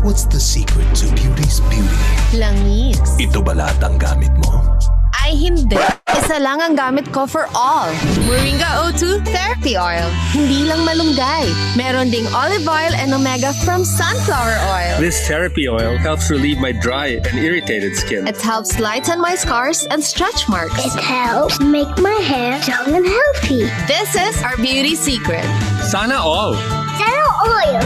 What's the secret to beauty's beauty? Langis. Ito ba lahat ang gamit mo? Ay hindi. Isa lang ang gamit ko for all. Moringa O2 Therapy Oil. Hindi lang malunggay. Meron ding olive oil and omega from sunflower oil. This therapy oil helps relieve my dry and irritated skin. It helps lighten my scars and stretch marks. It helps make my hair young and healthy. This is our beauty secret. Sana all. Zero oil.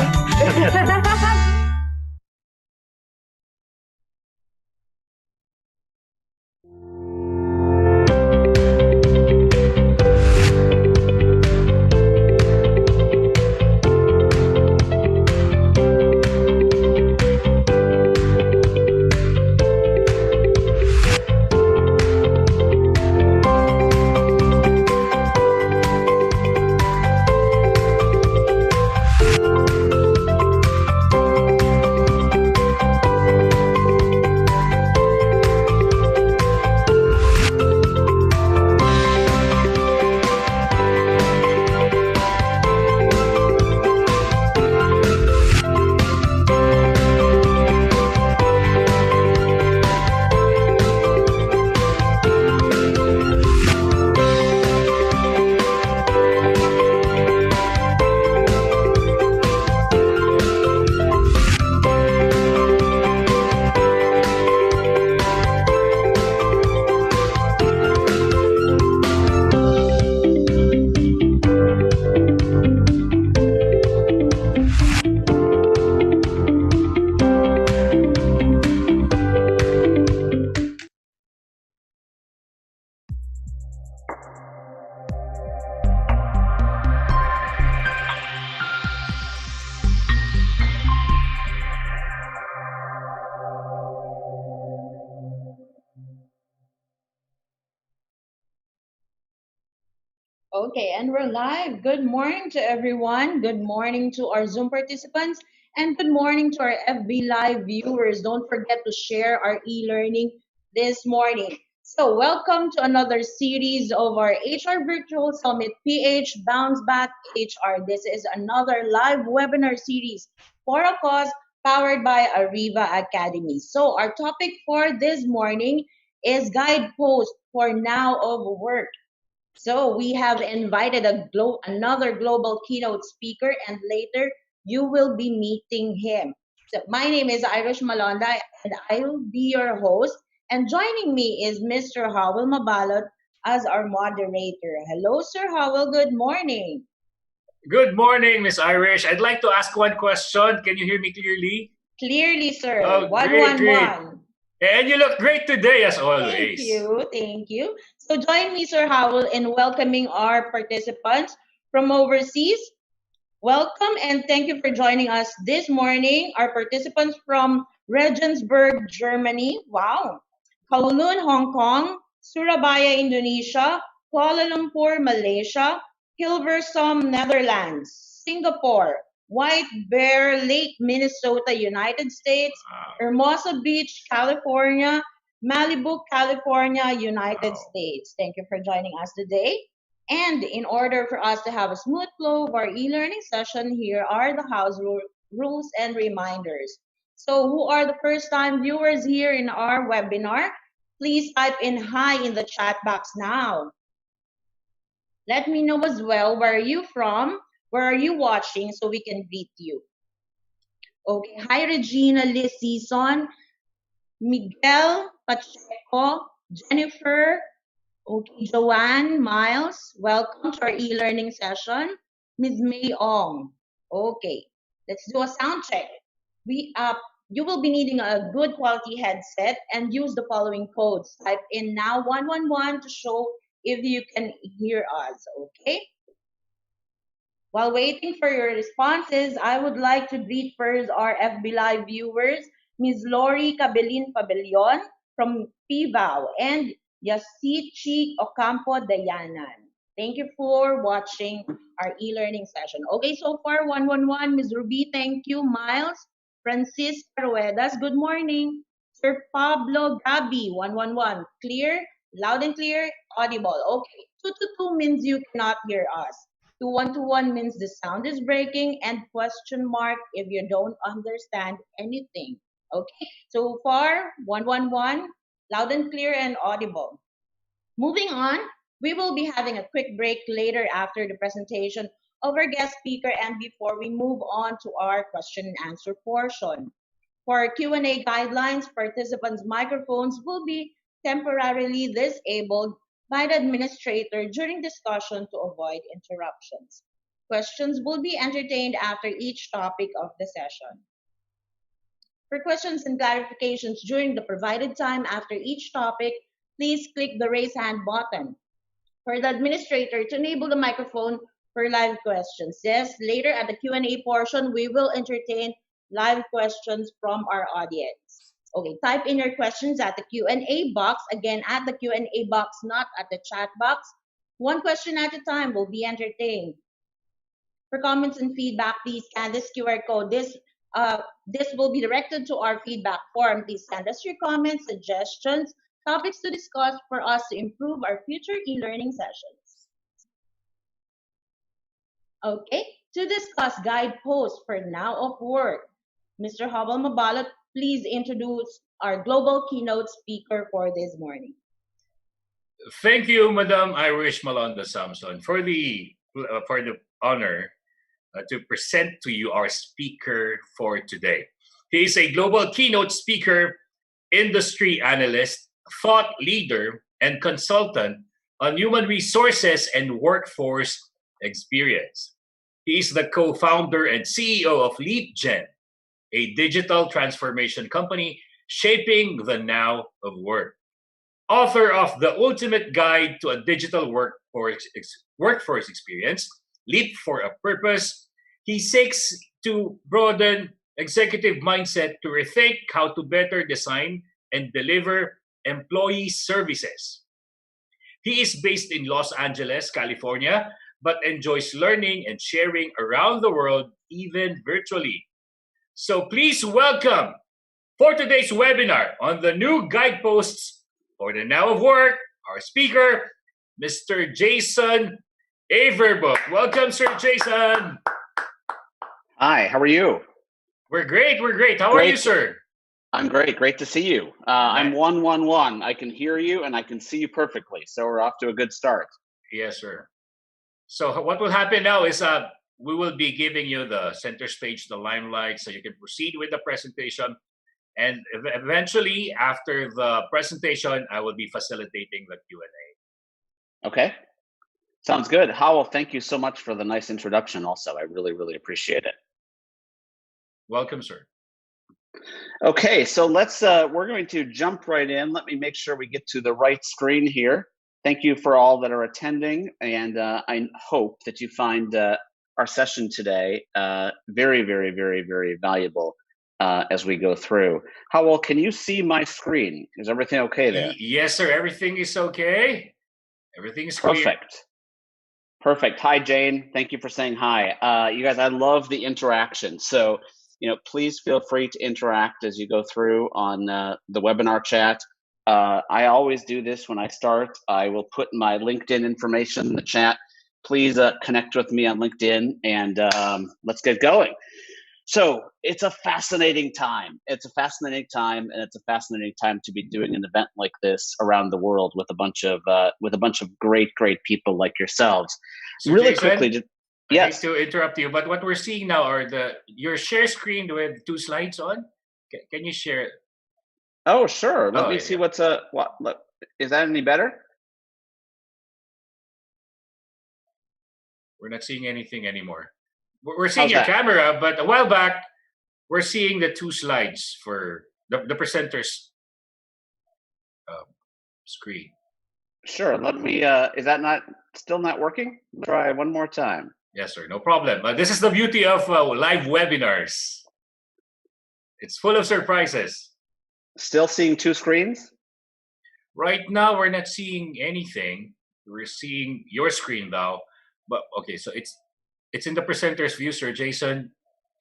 Okay, and we're live. Good morning to everyone. Good morning to our Zoom participants, and good morning to our FB Live viewers. Don't forget to share our e-learning this morning. So, welcome to another series of our HR Virtual Summit PH Bounce Back HR. This is another live webinar series for a cause powered by Ariva Academy. So, our topic for this morning is Guidepost for Now of Work. So we have invited another global keynote speaker, and later you will be meeting him. So my name is Irish Malonda, and I will be your host. And joining me is Mr. Howell Mabalot as our moderator. Hello, Sir Howell. Good morning. Good morning, Miss Irish. I'd like to ask one question. Can you hear me clearly? Clearly, sir. Oh, great. 111. And you look great today, as always. Thank you. So join me, Sir Howell, in welcoming our participants from overseas. Welcome and thank you for joining us this morning. Our participants from Regensburg, Germany. Wow. Kowloon, Hong Kong. Surabaya, Indonesia. Kuala Lumpur, Malaysia. Hilversum, Netherlands. Singapore. White Bear Lake, Minnesota, United States, Hermosa Beach, California, Malibu, California, United States. Thank you for joining us today. And in order for us to have a smooth flow of our e-learning session, here are the house rules and reminders. So who are the first-time viewers here in our webinar? Please type in hi in the chat box now. Let me know as well, where are you from? Where are you watching so we can greet you? Okay. Hi, Regina, Liz Season, Miguel Pacheco, Jennifer, okay, Joanne, Miles. Welcome to our e-learning session. Ms. May Ong. Okay. Let's do a sound check. You will be needing a good quality headset and use the following codes. Type in now 111 to show if you can hear us. Okay. While waiting for your responses, I would like to greet first our FB Live viewers, Ms. Lori Cabelin Pabellon from PVAO and Yasichi Ocampo Dayanan. Thank you for watching our e-learning session. Okay, so far 111, Ms. Ruby, thank you. Miles, Francisca Ruedas, good morning. Sir Pablo Gabi, 111, clear, loud and clear, audible. Okay, 222 means you cannot hear us. 2-1-2-1 means the sound is breaking, and question mark if you don't understand anything. Okay, so far 1-1-1, loud and clear and audible. Moving on, we will be having a quick break later after the presentation of our guest speaker and before we move on to our question and answer portion. For Q&A guidelines, participants' microphones will be temporarily disabled by the administrator during discussion to avoid interruptions. Questions will be entertained after each topic of the session. For questions and clarifications during the provided time after each topic, please click the raise hand button for the administrator to enable the microphone for live questions. Yes, later at the Q&A portion, we will entertain live questions from our audience. Okay, type in your questions at the Q&A box. Again, at the Q&A box, not at the chat box. One question at a time will be entertained. For comments and feedback, please scan this QR code. This will be directed to our feedback form. Please send us your comments, suggestions, topics to discuss for us to improve our future e-learning sessions. Okay, to discuss Guidepost for Now of Work, Mr. Hubble Mabalot, please introduce our global keynote speaker for this morning. Thank you, Madam Irish Malonda Samson, for the honor to present to you our speaker for today. He is a global keynote speaker, industry analyst, thought leader, and consultant on human resources and workforce experience. He is the co-founder and CEO of Leapgen, a digital transformation company shaping the now of work. Author of The Ultimate Guide to a Digital Workforce Experience, Leap for a Purpose, he seeks to broaden executive mindset to rethink how to better design and deliver employee services. He is based in Los Angeles, California, but enjoys learning and sharing around the world, even virtually. So please welcome, for today's webinar on the new guideposts for the Now of Work, our speaker, Mr. Jason Averbook. Welcome, Sir Jason. Hi, how are you? We're great. How are you, sir? I'm great. Great to see you. I'm 111. I can hear you and I can see you perfectly. So we're off to a good start. Yes, sir. So what will happen now is we will be giving you the center stage, the limelight, so you can proceed with the presentation. And eventually, after the presentation, I will be facilitating the Q&A. Okay. Sounds good. Howell, thank you so much for the nice introduction also. I really, really appreciate it. Welcome, sir. Okay, so we're going to jump right in. Let me make sure we get to the right screen here. Thank you for all that are attending, and I hope that you find our session today very, very, very, very valuable as we go through. Howell, can you see my screen? Is everything okay there? Yes, sir. Everything is okay. Everything is clear. Perfect. Hi, Jane. Thank you for saying hi. You guys, I love the interaction. So, please feel free to interact as you go through on the webinar chat. I always do this when I start. I will put my LinkedIn information in the chat. Please connect with me on LinkedIn and let's get going. So it's a fascinating time. It's a fascinating time to be doing an event like this around the world with a bunch of great people like yourselves. So really Jason, quickly, yes. I hate to interrupt you, but what we're seeing now are your share screen with 2 slides on. Can you share it? Oh, sure. Let me see what's look. Is that any better? We're not seeing anything anymore. We're seeing your camera, but a while back, we're seeing the 2 slides for the presenter's screen. Sure. Let me. Is that still not working? Try one more time. Yes, sir. No problem. This is the beauty of live webinars. It's full of surprises. Still seeing 2 screens? Right now, we're not seeing anything. We're seeing your screen now. But okay, so it's in the presenter's view, Sir Jason.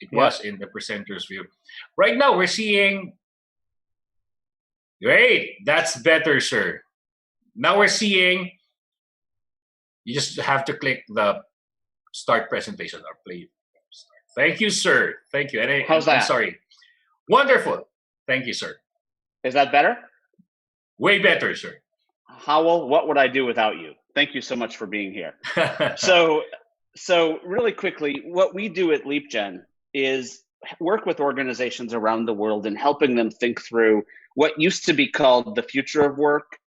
It was in the presenter's view. Right now, we're seeing. Great. That's better, sir. Now we're seeing. You just have to click the start presentation or play. Thank you, sir. Thank you. And How's that? I'm sorry. Wonderful. Thank you, sir. Is that better? Way better, sir. Howell, what would I do without you? Thank you so much for being here. So really quickly, what we do at Leapgen is work with organizations around the world and helping them think through what used to be called the future of work.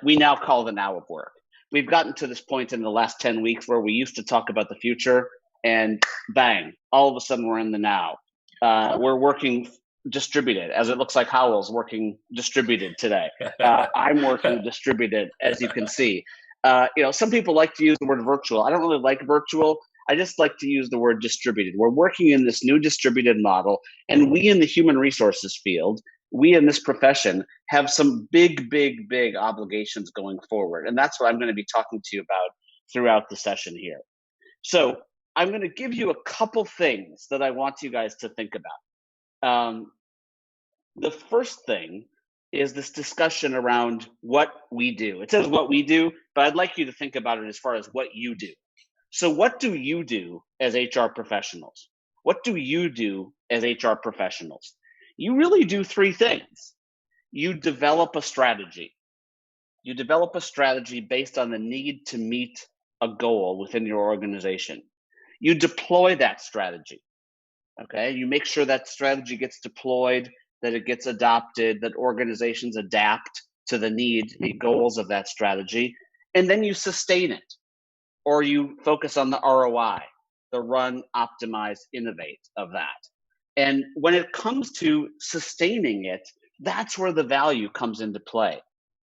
We now call the now of work. We've gotten to this point in the last 10 weeks where we used to talk about the future and bang, all of a sudden we're in the now. We're working distributed, as it looks like Howell's working distributed today. I'm working distributed, as you can see. Some people like to use the word virtual. I don't really like virtual. I just like to use the word distributed. We're working in this new distributed model, and we in the human resources field, we in this profession have some big obligations going forward. And that's what I'm going to be talking to you about throughout the session here. So I'm going to give you a couple things that I want you guys to think about. The first thing is this discussion around what we do. It says what we do, but I'd like you to think about it as far as what you do. So what do you do as HR professionals? What do you do as HR professionals? You really do three things. You develop a strategy. You develop a strategy based on the need to meet a goal within your organization. You deploy that strategy. Okay, you make sure that strategy gets deployed, that it gets adopted, that organizations adapt to the goals of that strategy, and then you sustain it, or you focus on the ROI, the run, optimize, innovate of that. And when it comes to sustaining it, that's where the value comes into play.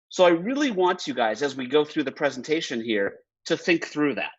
So I really want you guys, as we go through the presentation here, to think through that,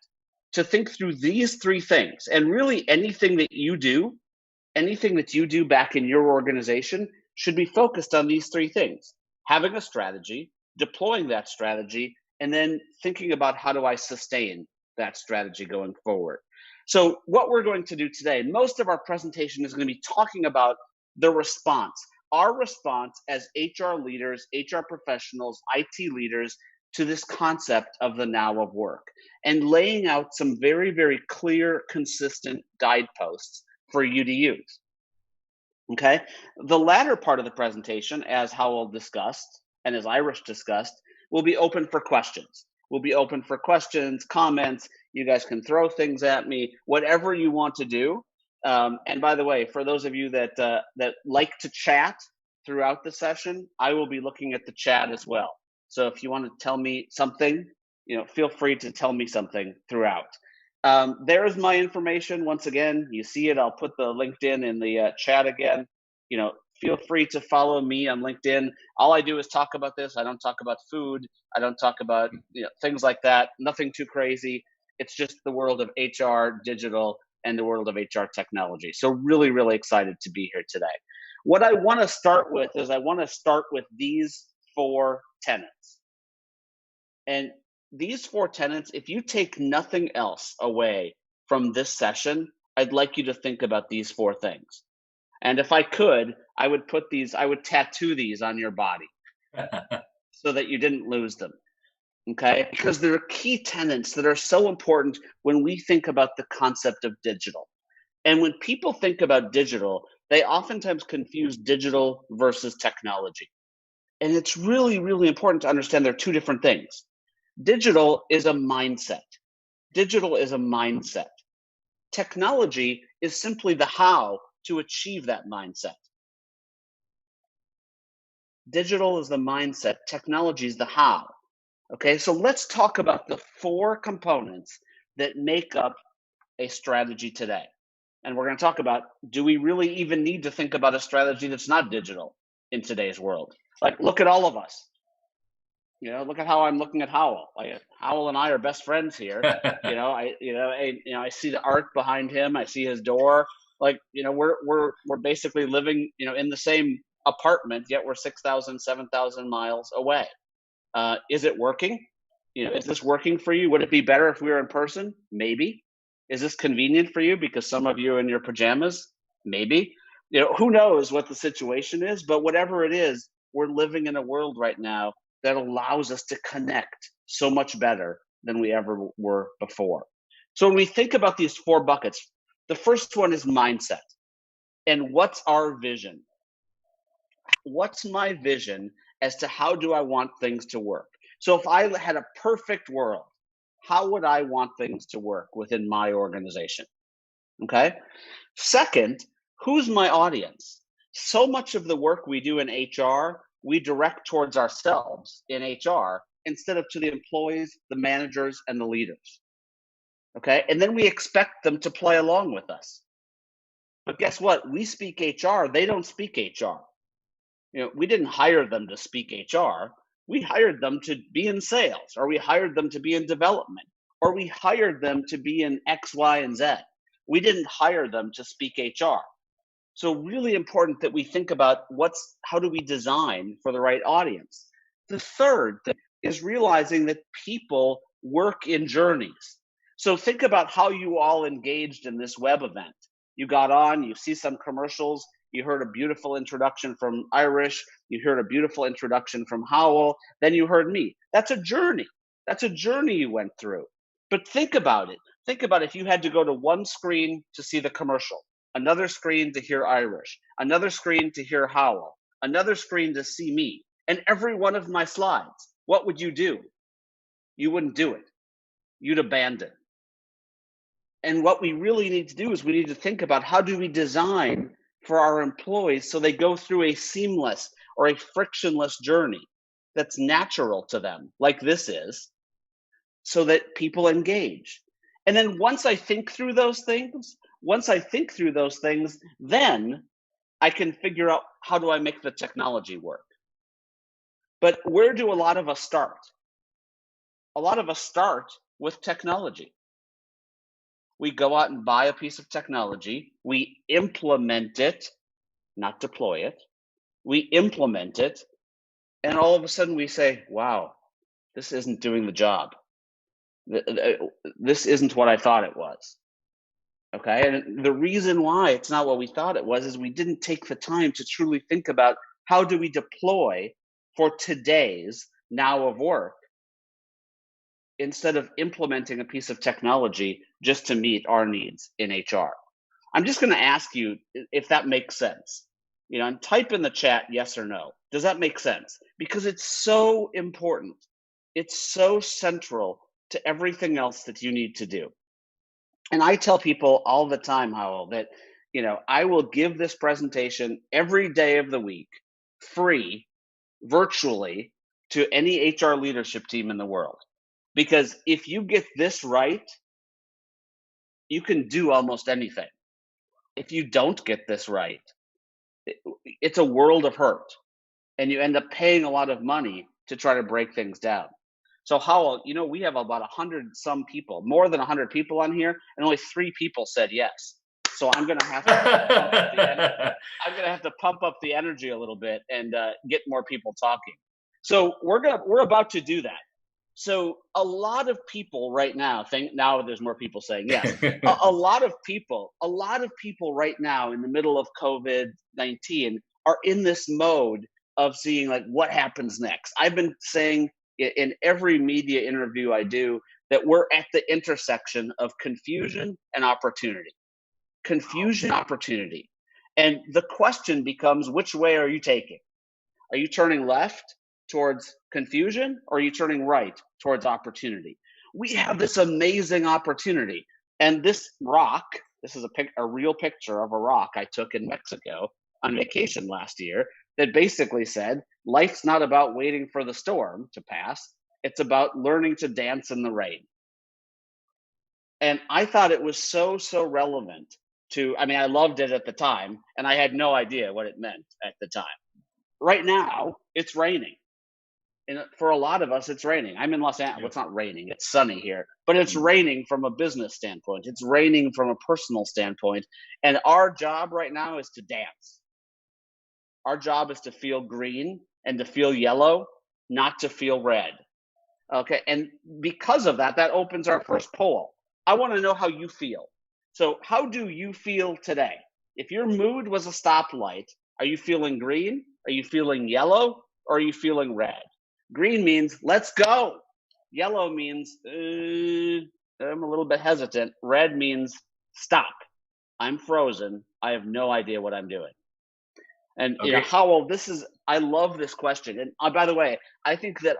to think through these three things. And really anything that you do back in your organization should be focused on these three things: having a strategy, deploying that strategy, and then thinking about how do I sustain that strategy going forward. So what we're going to do today, most of our presentation is going to be talking about the response, our response as HR leaders, HR professionals, IT leaders to this concept of the now of work, and laying out some very clear, consistent guideposts for you to use. Okay, the latter part of the presentation, as Howell discussed and as Irish discussed, will be open for questions. We'll be open for questions, comments. You guys can throw things at me, whatever you want to do. And by the way, for those of you that like to chat throughout the session, I will be looking at the chat as well. So if you want to tell me something, feel free to tell me something throughout. There's my information. Once again, you see it. I'll put the LinkedIn in the chat again. Feel free to follow me on LinkedIn. All I do is talk about this. I don't talk about food. I don't talk about things like that. Nothing too crazy. It's just the world of HR, digital, and the world of HR technology. So really excited to be here today. What I want to start with is these 4 tenets. And these 4 tenets, if you take nothing else away from this session, I'd like you to think about these 4 things. And if I could, I would tattoo these on your body so that you didn't lose them. Okay? Because there are key tenets that are so important when we think about the concept of digital. And when people think about digital, they oftentimes confuse digital versus technology. And it's really important to understand they're 2 different things. Digital is a mindset. Technology is simply the how to achieve that mindset. Digital is the mindset. Technology is the how. Okay, so let's talk about the 4 components that make up a strategy today. And we're going to talk about, do we really even need to think about a strategy that's not digital in today's world? Like, look at all of us. Look at how I'm looking at Howell. Howell and I are best friends here. I see the art behind him. I see his door. We're basically living, in the same apartment, yet we're 6,000, 7,000 miles away. Is it working? Is this working for you? Would it be better if we were in person? Maybe. Is this convenient for you because some of you are in your pajamas? Maybe. Who knows what the situation is, but whatever it is, we're living in a world right now that allows us to connect so much better than we ever were before. So when we think about these 4 buckets, the first one is mindset. And what's our vision? What's my vision as to how do I want things to work? So if I had a perfect world, how would I want things to work within my organization? Okay. Second, who's my audience? So much of the work we do in HR, we direct towards ourselves in HR instead of to the employees, the managers, and the leaders. Okay. And then we expect them to play along with us. But guess what? We speak HR, they don't speak HR. We didn't hire them to speak HR. We hired them to be in sales, or we hired them to be in development, or we hired them to be in X, Y, and Z. We didn't hire them to speak HR. So really important that we think about how do we design for the right audience. The third thing is realizing that people work in journeys. So think about how you all engaged in this web event. You got on, you see some commercials, you heard a beautiful introduction from Irish, you heard a beautiful introduction from Howell, then you heard me. That's a journey. That's a journey you went through. But think about it. Think about if you had to go to one screen to see the commercial, another screen to hear Irish, another screen to hear Howell, another screen to see me, and every one of my slides. What would you do? You wouldn't do it. You'd abandon. And what we really need to do is we need to think about how do we design for our employees so they go through a seamless or a frictionless journey that's natural to them, like this is, so that people engage. And then once I think through those things, then I can figure out how do I make the technology work. But where do a lot of us start? A lot of us start with technology. We go out and buy a piece of technology, we implement it, not deploy it, we implement it, and all of a sudden we say, wow, this isn't doing the job. This isn't what I thought it was. Okay, and the reason why it's not what we thought it was is we didn't take the time to truly think about how do we deploy for today's now of work instead of implementing a piece of technology just to meet our needs in HR. I'm just going to ask you if that makes sense. And type in the chat yes or no. Does that make sense? Because it's so important. It's so central to everything else that you need to do. And I tell people all the time, Howell, that I will give this presentation every day of the week, free, virtually, to any HR leadership team in the world. Because if you get this right, you can do almost anything. If you don't get this right, it's a world of hurt. And you end up paying a lot of money to try to break things down. So Howell, we have about 100 some people, more than 100 people on here, and only 3 people said yes. So I'm going to have to pump up the energy a little bit and get more people talking. So we're about to do that. So a lot of people right now now there's more people saying yes. a lot of people right now in the middle of COVID-19 are in this mode of seeing like what happens next. I've been saying in every media interview I do that we're at the intersection of confusion and opportunity. Confusion, opportunity. And the question becomes, which way are you taking? Are you turning left towards confusion, or are you turning right towards opportunity? We have this amazing opportunity. And this rock, this is a real picture of a rock I took in Mexico on vacation last year that basically said, life's not about waiting for the storm to pass. It's about learning to dance in the rain. And I thought it was so relevant I loved it at the time, and I had no idea what it meant at the time. Right now, it's raining. And for a lot of us, it's raining. I'm in Los Angeles. Well, it's not raining. It's sunny here. But it's raining from a business standpoint. It's raining from a personal standpoint. And our job right now is to dance. Our job is to feel green and to feel yellow, not to feel red. Okay. And because of that, that opens our first poll. I want to know how you feel. So how do you feel today? If your mood was a stoplight, are you feeling green? Are you feeling yellow? Or are you feeling red? Green means let's go. Yellow means I'm a little bit hesitant. Red means stop. I'm frozen. I have no idea what I'm doing. And Okay. Howell, I love this question. And by the way, I think that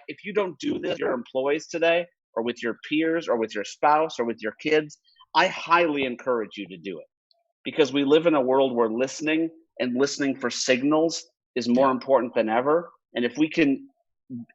if you don't do this with your employees today, or with your peers, or with your spouse, or with your kids, I highly encourage you to do it, because we live in a world where listening for signals is more important than ever. And if we can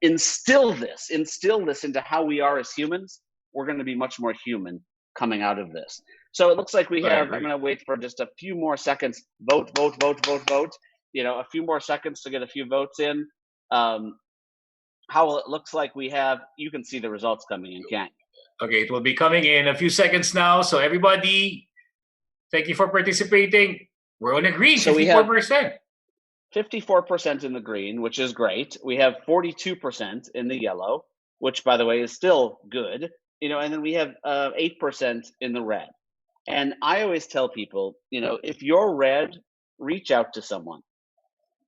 instill this into how we are as humans, we're going to be much more human coming out of this. So it looks like we have, I'm going to wait for just a few more seconds. Vote. A few more seconds to get a few votes in. Howell, it looks like we have, you can see the results coming in, can't you? Okay, it will be coming in a few seconds now. So everybody, thank you for participating. We're on a green, so 54%. 54% in the green, which is great. We have 42% in the yellow, which, by the way, is still good. And then we have 8% in the red. And I always tell people, if you're red, reach out to someone.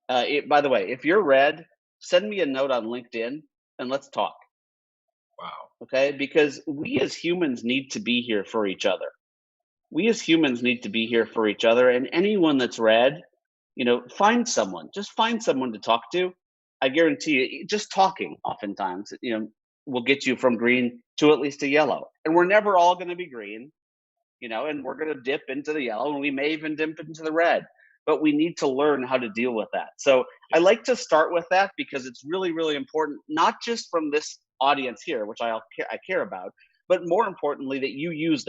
By the way, if you're red, send me a note on LinkedIn and let's talk. Wow. Okay? Because we as humans need to be here for each other. And anyone that's red, find someone. Just find someone to talk to. I guarantee you, just talking oftentimes, will get you from green to at least a yellow. And we're never all going to be green, and we're going to dip into the yellow, and we may even dip into the red. But we need to learn how to deal with that. So I like to start with that because it's really, really important, not just from this audience here, which I care about, but more importantly, that you use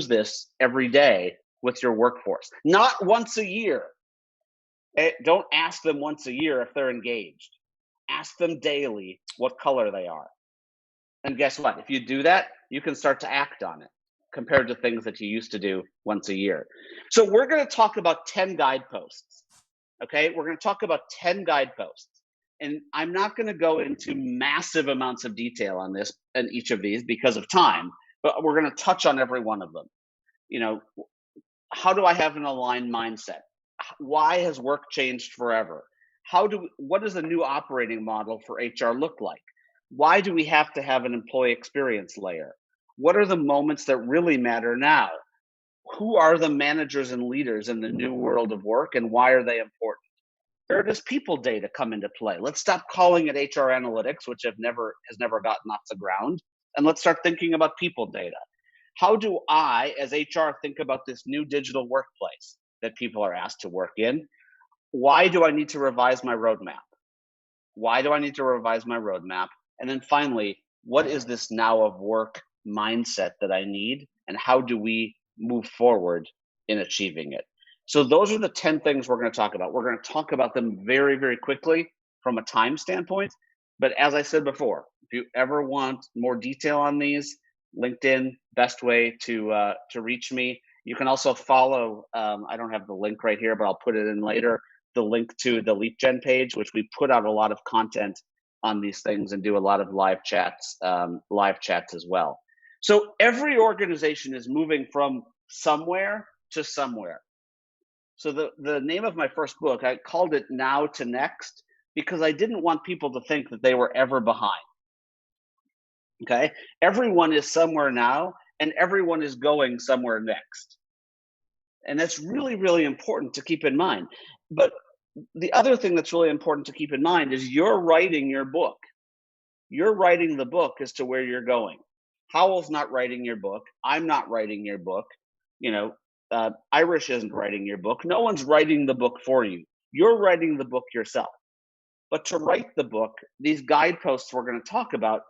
this every day with your workforce, not once a year. Don't ask them once a year if they're engaged. Ask them daily what color they are. And guess what? If you do that, you can start to act on it compared to things that you used to do once a year. So we're going to talk about 10 guideposts. Okay? We're going to talk about 10 guideposts. And I'm not going to go into massive amounts of detail on this and each of these because of time, but we're going to touch on every one of them. How do I have an aligned mindset? Why has work changed forever? What does the new operating model for HR look like? Why do we have to have an employee experience layer? What are the moments that really matter now? Who are the managers and leaders in the new world of work, and why are they important? Where does people data come into play? Let's stop calling it HR analytics, which has never gotten off the ground, and let's start thinking about people data. How do I, as HR, think about this new digital workplace that people are asked to work in? Why do I need to revise my roadmap? And then finally, what is this now of work mindset that I need, and how do we move forward in achieving it? So those are the 10 things we're going to talk about. We're going to talk about them very, very quickly from a time standpoint. But as I said before, if you ever want more detail on these, LinkedIn, best way to reach me. You can also follow, I don't have the link right here, but I'll put it in later, the link to the Leapgen page, which we put out a lot of content on these things and do a lot of live chats as well. So every organization is moving from somewhere to somewhere. So the name of my first book, I called it Now to Next, because I didn't want people to think that they were ever behind. Okay? Everyone is somewhere now, and everyone is going somewhere next. And that's really, really important to keep in mind. But the other thing that's really important to keep in mind is you're writing your book. You're writing the book as to where you're going. Howell's not writing your book. I'm not writing your book. Irish isn't writing your book. No one's writing the book for you. You're writing the book yourself. But to write the book, these guideposts we're going to talk about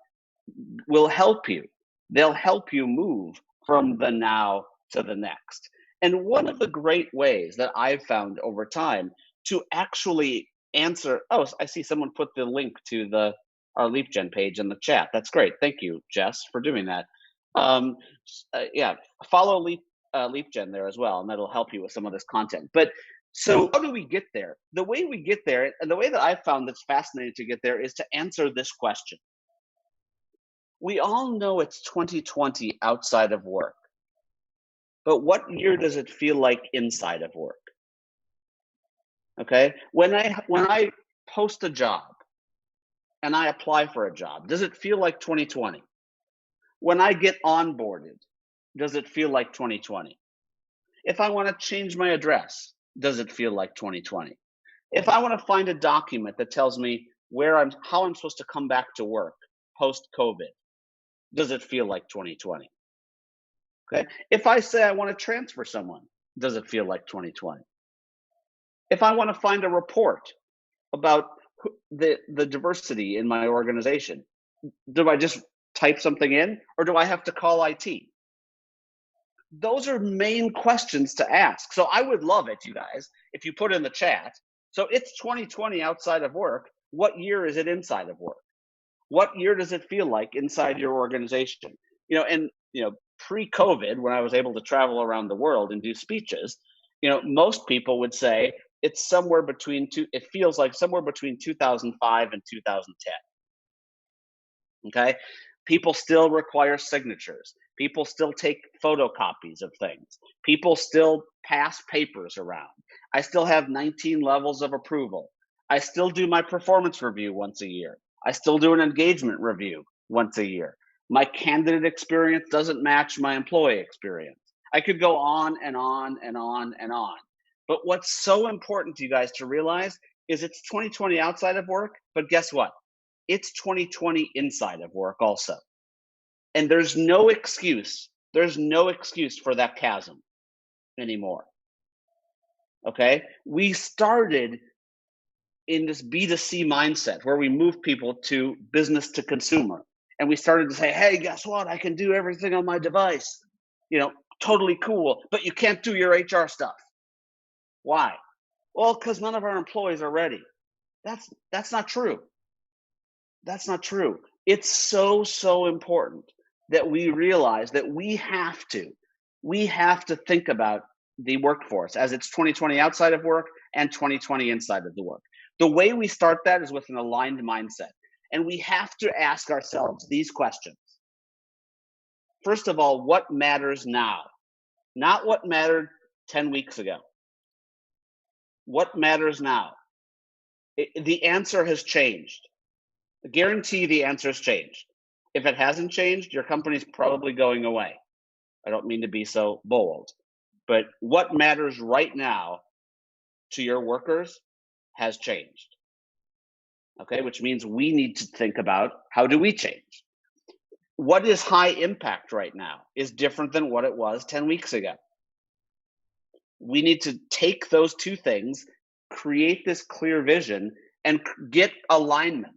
will help you. They'll help you move from the now to the next. And one of the great ways that I've found over time to actually answer, I see someone put the link to our Leapgen page in the chat. That's great. Thank you, Jess, for doing that. Follow Leapgen there as well, and that'll help you with some of this content. But so how do we get there? The way we get there, and the way that I've found that's fascinating to get there, is to answer this question. We all know it's 2020 outside of work, but what year does it feel like inside of work? Okay, when I post a job and I apply for a job, does it feel like 2020? When I get onboarded, does it feel like 2020? If I want to change my address, does it feel like 2020? If I want to find a document that tells me how I'm supposed to come back to work post-COVID, does it feel like 2020? Okay. If I say I want to transfer someone, does it feel like 2020? If I want to find a report about the diversity in my organization, do I just type something in, or do I have to call IT? Those are main questions to ask. So I would love it, you guys, if you put in the chat. So it's 2020 outside of work. What year is it inside of work? What year does it feel like inside your organization? Pre-COVID, when I was able to travel around the world and do speeches, most people would say it's somewhere between it feels like somewhere between 2005 and 2010. Okay. People still require signatures. People still take photocopies of things. People still pass papers around. I still have 19 levels of approval. I still do my performance review once a year. I still do an engagement review once a year. My candidate experience doesn't match my employee experience. I could go on and on and on and on. But what's so important to you guys to realize is it's 2020 outside of work, but guess what? It's 2020 inside of work also. And there's no excuse. There's no excuse for that chasm anymore. Okay? We started in this B2C mindset where we move people to business to consumer. And we started to say, hey, guess what? I can do everything on my device. Totally cool, but you can't do your HR stuff. Why? Well, because none of our employees are ready. That's not true. That's not true. It's so important that we realize that we have to think about the workforce as it's 2020 outside of work and 2020 inside of the work. The way we start that is with an aligned mindset. And we have to ask ourselves these questions. First of all, what matters now? Not what mattered 10 weeks ago. What matters now? The answer has changed. I guarantee the answer has changed. If it hasn't changed, your company's probably going away. I don't mean to be so bold, but what matters right now to your workers has changed. Okay, which means we need to think about how do we change? What is high impact right now is different than what it was 10 weeks ago. We need to take those two things, create this clear vision, and get alignment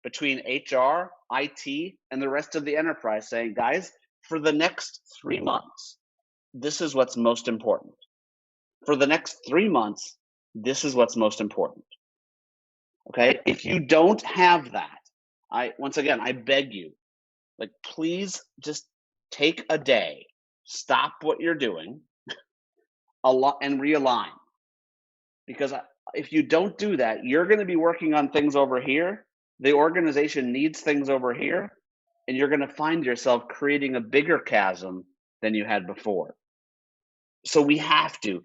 between HR, IT, and the rest of the enterprise saying, guys, for the next 3 months, this is what's most important. For the next 3 months, this is what's most important. Okay, if you don't have that, I beg you, please just take a day, stop what you're doing, and realign. Because if you don't do that, you're going to be working on things over here. The organization needs things over here, and you're going to find yourself creating a bigger chasm than you had before. So we have to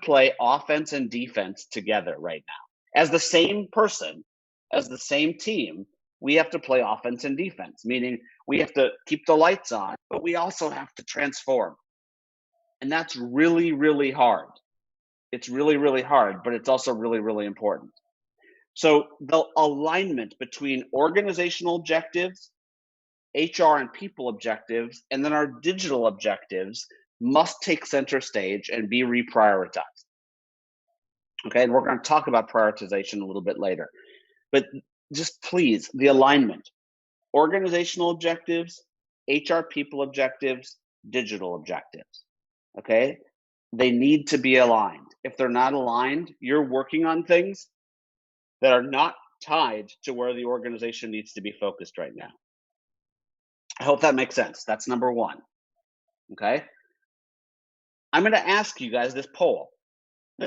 play offense and defense together right now. As the same person, as the same team, we have to play offense and defense, meaning we have to keep the lights on, but we also have to transform. And that's really, really hard. It's really, really hard, but it's also really, really important. So the alignment between organizational objectives, HR and people objectives, and then our digital objectives must take center stage and be reprioritized. Okay, and we're going to talk about prioritization a little bit later. But just please, the alignment, organizational objectives, HR people objectives, digital objectives. Okay, they need to be aligned. If they're not aligned, you're working on things that are not tied to where the organization needs to be focused right now. I hope that makes sense. That's number one. Okay, I'm going to ask you guys this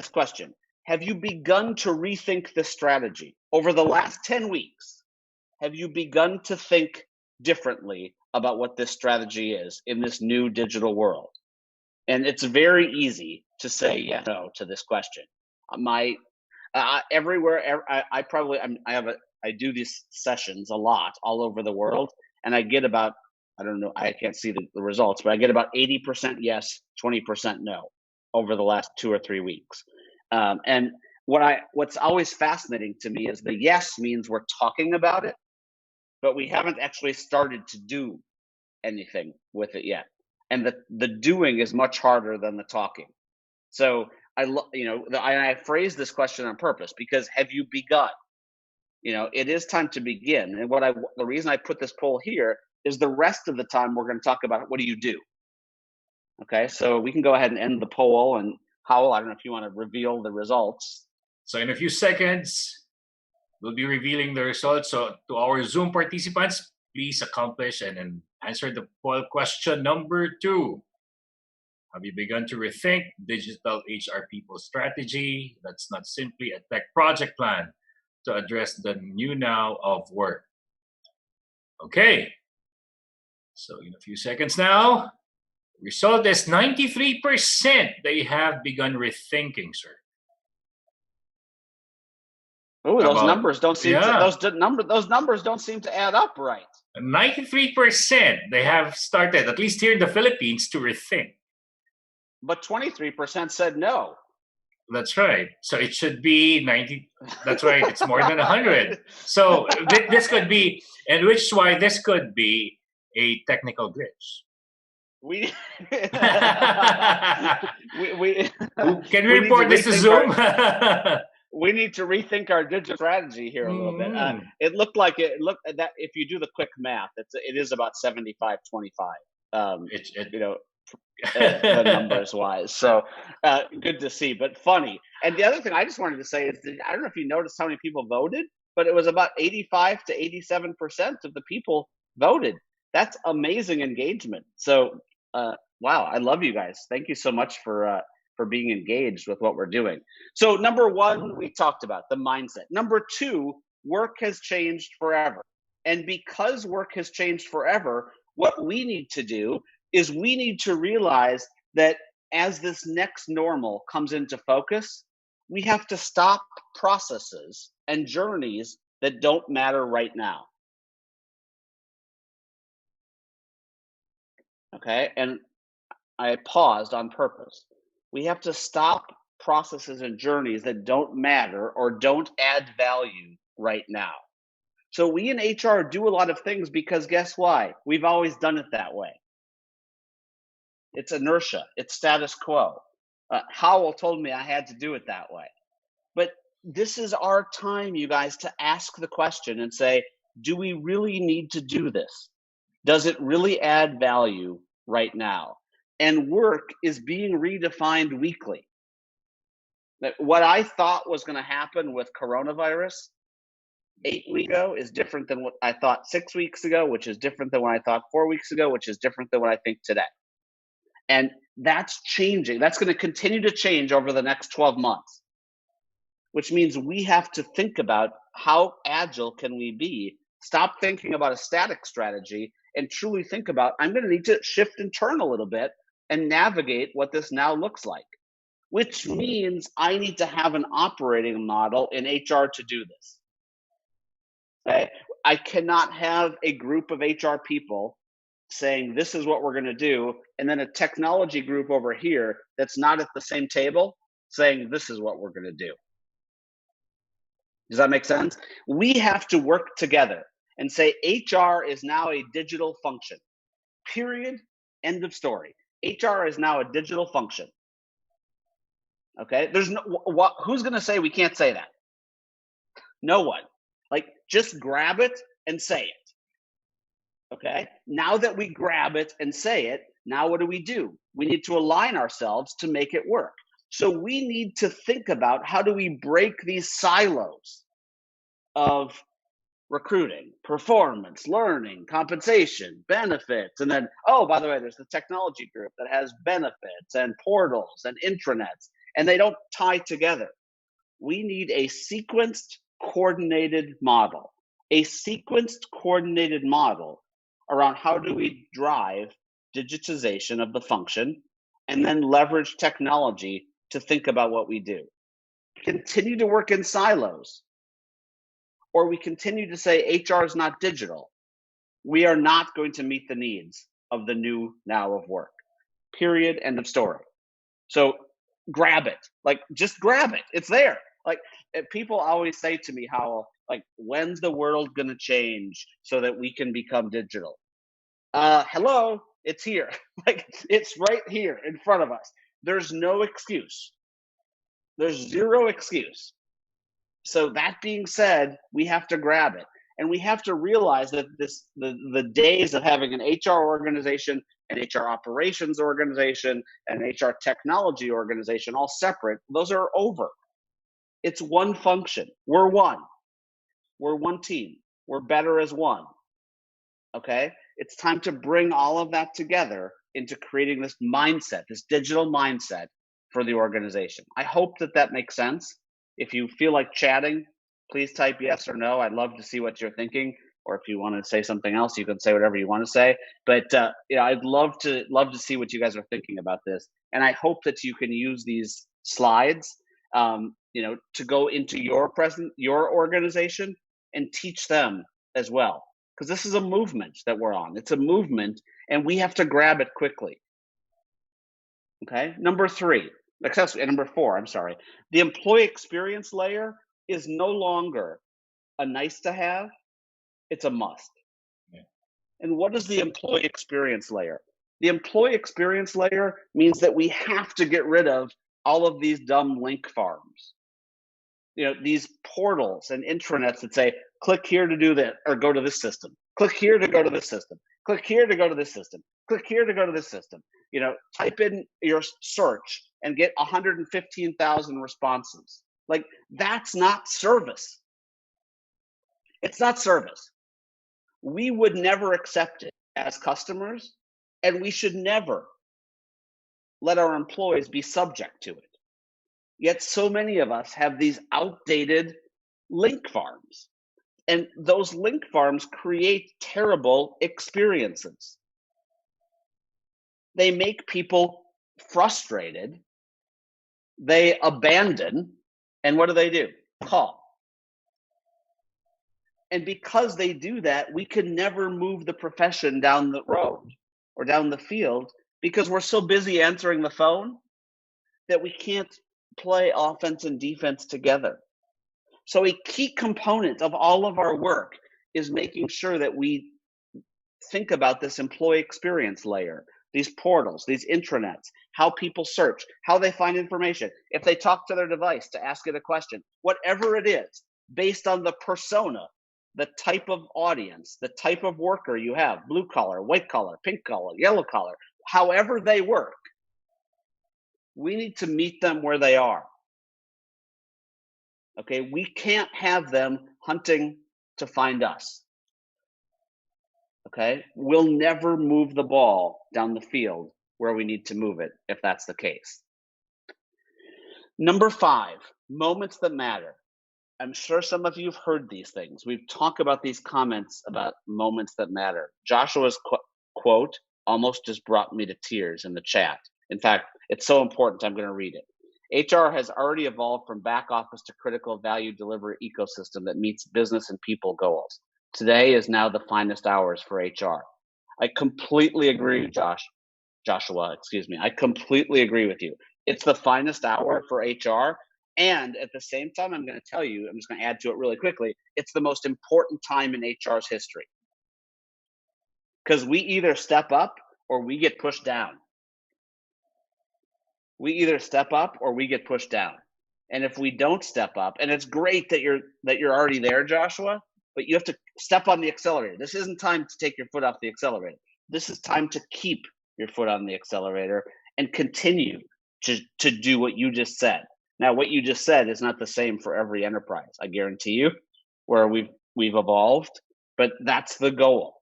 question. Have you begun to rethink this strategy over the last 10 weeks? Have you begun to think differently about what this strategy is in this new digital world? And it's very easy to say yes, no to this question. I do these sessions a lot all over the world, and I get about I don't know, I can't see the results, but I get about 80% yes, 20% no over the last 2 or 3 weeks. And what's always fascinating to me is the yes means we're talking about it, but we haven't actually started to do anything with it yet. And the doing is much harder than the talking. So I phrased this question on purpose because have you begun? It is time to begin. And the reason I put this poll here is the rest of the time we're going to talk about what do you do? Okay, so we can go ahead and end the poll. And Howell, I don't know if you want to reveal the results. So in a few seconds, we'll be revealing the results. So to our Zoom participants, please accomplish and answer the poll question number 2. Have you begun to rethink digital HR people strategy? That's not simply a tech project plan to address the new now of work. Okay. So in a few seconds now, the result is 93% they have begun rethinking, sir. Oh, those numbers don't seem those numbers don't seem to add up right. 93% they have started, at least here in the Philippines, to rethink. But 23% said no. That's right. So it should be 90. That's right. It's more than 100. So this could be, and which is why this could be a technical glitch. Can we report this to Zoom? We need to rethink our digital strategy here a little bit. It looked that if you do the quick math, it is about 75-25. The numbers wise. So good to see, but funny. And the other thing I just wanted to say is I don't know if you noticed how many people voted, but it was about 85 to 87% of the people voted. That's amazing engagement. So wow, I love you guys. Thank you so much for being engaged with what we're doing. So number 1, we talked about the mindset. Number 2, work has changed forever. And because work has changed forever, what we need to do is we need to realize that as this next normal comes into focus, we have to stop processes and journeys that don't matter right now. Okay, and I paused on purpose. We have to stop processes and journeys that don't matter or don't add value right now. So we in HR do a lot of things because guess why? We've always done it that way. It's inertia. It's status quo. Howell told me I had to do it that way. But this is our time, you guys, to ask the question and say, do we really need to do this? Does it really add value right now? And work is being redefined weekly. What I thought was going to happen with coronavirus 8 weeks ago is different than what I thought 6 weeks ago, which is different than what I thought 4 weeks ago, which is different than what I think today. And that's changing. That's going to continue to change over the next 12 months, which means we have to think about how agile can we be, stop thinking about a static strategy, and truly think about, I'm going to need to shift and turn a little bit and navigate what this now looks like, which means I need to have an operating model in HR to do this. Okay? I cannot have a group of HR people saying this is what we're going to do, and then a technology group over here that's not at the same table saying this is what we're going to do. Does that make sense? We have to work together and say HR is now a digital function. Period. End of story. HR is now a digital function. Okay? There's who's going to say we can't say that? No one. Like, just grab it and say it. Okay, now that we grab it and say it, now what do? We need to align ourselves to make it work. So we need to think about how do we break these silos of recruiting, performance, learning, compensation, benefits, and then, oh, by the way, there's the technology group that has benefits and portals and intranets, and they don't tie together. We need a sequenced, coordinated model. A sequenced, coordinated model around how do we drive digitization of the function and then leverage technology to think about what we do. Continue to work in silos, or we continue to say HR is not digital. We are not going to meet the needs of the new now of work. Period. End of story. So grab it. Like, just grab it. It's there. Like, people always say to me how, like, when's the world going to change so that we can become digital? Hello, it's here. Like, it's right here in front of us. There's no excuse. There's zero excuse. So that being said, we have to grab it. And we have to realize that the days of having an HR organization, an HR operations organization, an HR technology organization, all separate, those are over. It's one function. We're one. We're one team. We're better as one. Okay? It's time to bring all of that together into creating this mindset, this digital mindset for the organization. I hope that that makes sense. If you feel like chatting, please type yes or no. I'd love to see what you're thinking. Or if you want to say something else, you can say whatever you want to say. But I'd love to see what you guys are thinking about this. And I hope that you can use these slides, to go into your organization and teach them as well. Because this is a movement that we're on. It's a movement, and we have to grab it quickly. Okay. Number 4. I'm sorry. The employee experience layer is no longer a nice to have. It's a must. Yeah. And what is the employee experience layer? The employee experience layer means that we have to get rid of all of these dumb link farms. These portals and intranets that say, click here to do that, or go to this system. Click here to go to this system. Click here to go to this system. Click here to go to this system. Type in your search and get 115,000 responses. Like, that's not service. It's not service. We would never accept it as customers, and we should never let our employees be subject to it. Yet so many of us have these outdated link farms, and those link farms create terrible experiences. They make people frustrated. They abandon, and what do? Call. And because they do that, we can never move the profession down the road or down the field because we're so busy answering the phone that we can't play offense and defense together. So a key component of all of our work is making sure that we think about this employee experience layer, these portals, these intranets, how people search, how they find information, if they talk to their device to ask it a question, whatever it is, based on the persona, the type of audience, the type of worker you have, blue collar, white collar, pink collar, yellow collar, however they work, we need to meet them where they are. Okay, we can't have them hunting to find us. Okay, we'll never move the ball down the field where we need to move it if that's the case. Number 5, moments that matter. I'm sure some of you have heard these things. We've talked about these comments about moments that matter. Joshua's quote almost just brought me to tears in the chat. In fact, it's so important, I'm going to read it. HR has already evolved from back office to critical value delivery ecosystem that meets business and people goals. Today is now the finest hours for HR. I completely agree, Joshua, I completely agree with you. It's the finest hour for HR. And at the same time, I'm going to tell you, I'm just going to add to it really quickly, it's the most important time in HR's history. Because we either step up or we get pushed down. We either step up or we get pushed down. And if we don't step up, and it's great that you're already there, Joshua, but you have to step on the accelerator. This isn't time to take your foot off the accelerator. This is time to keep your foot on the accelerator and continue to do what you just said. Now, what you just said is not the same for every enterprise, I guarantee you, where we've evolved, but that's the goal.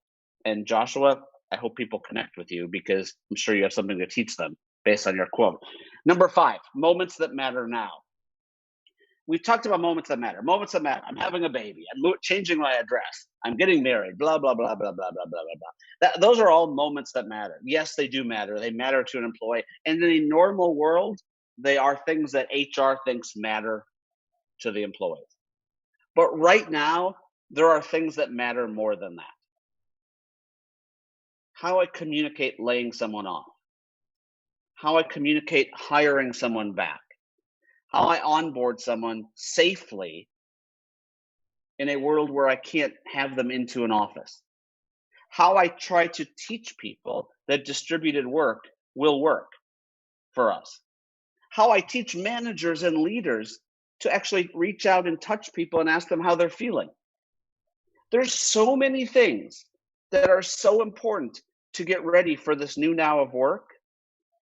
And Joshua, I hope people connect with you because I'm sure you have something to teach them based on your quote. Number 5, moments that matter now. We've talked about moments that matter. Moments that matter. I'm having a baby. I'm changing my address. I'm getting married. Blah, blah, blah, blah, blah, blah, blah, blah. Those are all moments that matter. Yes, they do matter. They matter to an employee. And in a normal world, they are things that HR thinks matter to the employees. But right now, there are things that matter more than that. how I communicate laying someone off, how I communicate hiring someone back, how I onboard someone safely in a world where I can't have them into an office, how I try to teach people that distributed work will work for us, how I teach managers and leaders to actually reach out and touch people and ask them how they're feeling. There's so many things that are so important to get ready for this new now of work.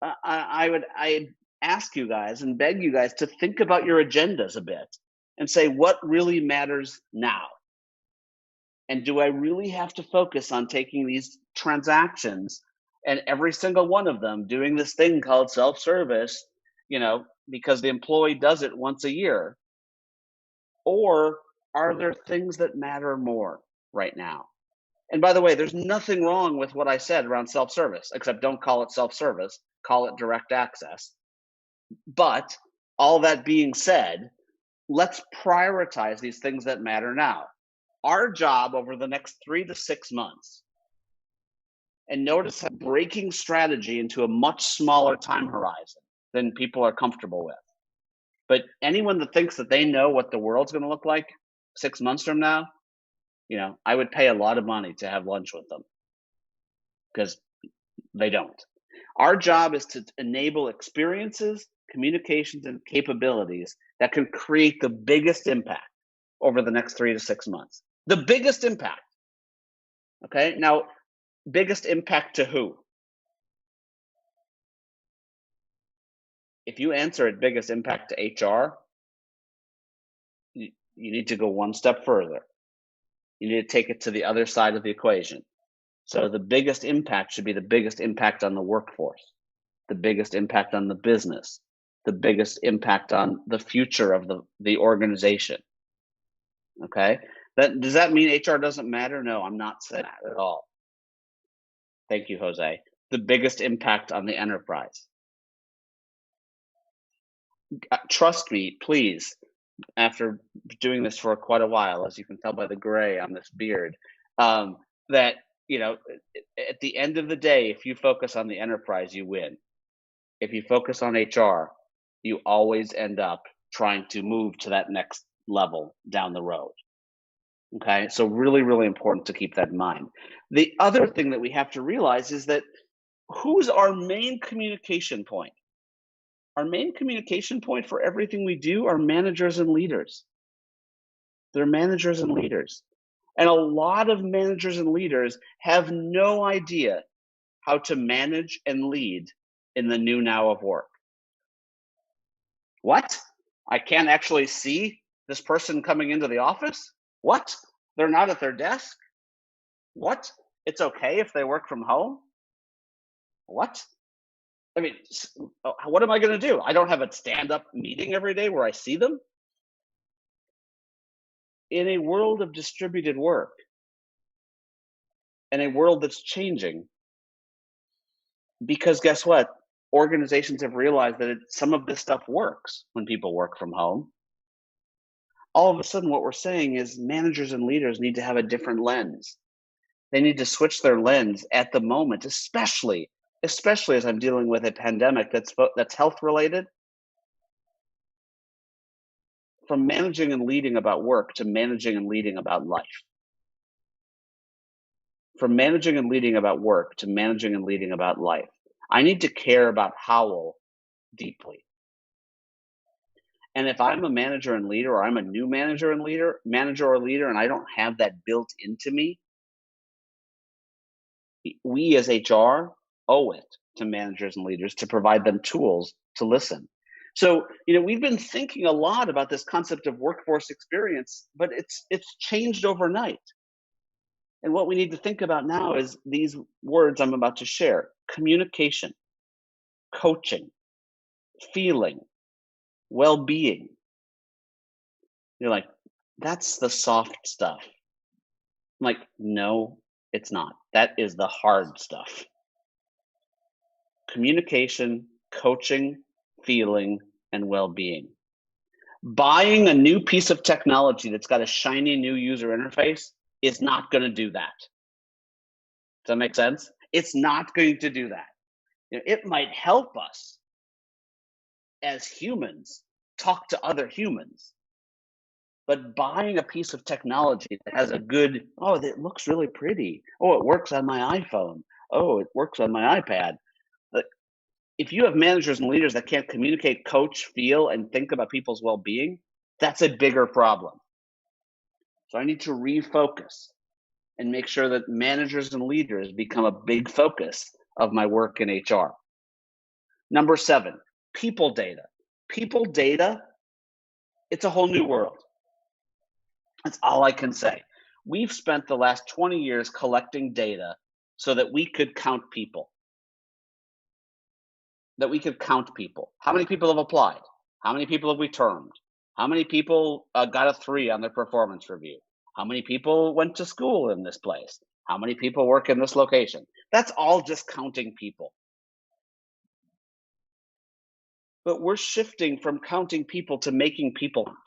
I ask you guys and beg you guys to think about your agendas a bit and say, what really matters now? And do I really have to focus on taking these transactions and every single one of them doing this thing called self-service, because the employee does it once a year? Or are there things that matter more right now? And by the way, there's nothing wrong with what I said around self-service, except don't call it self-service, call it direct access. But all that being said, let's prioritize these things that matter now. Our job over the next 3 to 6 months, and notice I'm breaking strategy into a much smaller time horizon than people are comfortable with. But anyone that thinks that they know what the world's going to look like 6 months from now, I would pay a lot of money to have lunch with them, because they don't. Our job is to enable experiences, communications, and capabilities that can create the biggest impact over the next 3 to 6 months. The biggest impact. Okay, now, biggest impact to who? If you answer it biggest impact to HR, you need to go one step further. You need to take it to the other side of the equation. So the biggest impact should be the biggest impact on the workforce, the biggest impact on the business, the biggest impact on the future of the organization. Okay? Does that mean HR doesn't matter? No, I'm not saying that at all. Thank you, Jose. The biggest impact on the enterprise. Trust me, please, after doing this for quite a while, as you can tell by the gray on this beard, that, at the end of the day, if you focus on the enterprise, you win. If you focus on HR, you always end up trying to move to that next level down the road. Okay, so really, really important to keep that in mind. The other thing that we have to realize is that who's our main communication point? Our main communication point for everything we do are managers and leaders. They're managers and leaders. And a lot of managers and leaders have no idea how to manage and lead in the new now of work. What? I can't actually see this person coming into the office? What? They're not at their desk? What? It's okay if they work from home? What? I mean, what am I going to do? I don't have a stand-up meeting every day where I see them? In a world of distributed work, in a world that's changing, because guess what? Organizations have realized that some of this stuff works when people work from home. All of a sudden, what we're saying is managers and leaders need to have a different lens. They need to switch their lens at the moment, especially as I'm dealing with a pandemic that's health related. From managing and leading about work to managing and leading about life. From managing and leading about work to managing and leading about life. I need to care about Howell deeply. And if I'm a manager and leader, or I'm a new manager or leader, and I don't have that built into me, we as HR owe it to managers and leaders to provide them tools to listen. So, we've been thinking a lot about this concept of workforce experience, but it's changed overnight. And what we need to think about now is these words I'm about to share: communication, coaching, feeling, well-being. You're like, that's the soft stuff. I'm like, no, it's not. That is the hard stuff. Communication, coaching, feeling, and well-being. Buying a new piece of technology that's got a shiny new user interface is not going to do that. Does that make sense? It's not going to do that. It might help us as humans talk to other humans. But buying a piece of technology that has a good, oh, it looks really pretty. Oh, it works on my iPhone. Oh, it works on my iPad. If you have managers and leaders that can't communicate, coach, feel, and think about people's well-being, that's a bigger problem. So I need to refocus and make sure that managers and leaders become a big focus of my work in HR. Number 7, people data. People data, it's a whole new world. That's all I can say. We've spent the last 20 years collecting data so that we could count people. How many people have applied? How many people have we termed? How many people got a 3 on their performance review? How many people went to school in this place? How many people work in this location? That's all just counting people. But we're shifting from counting people to making people count.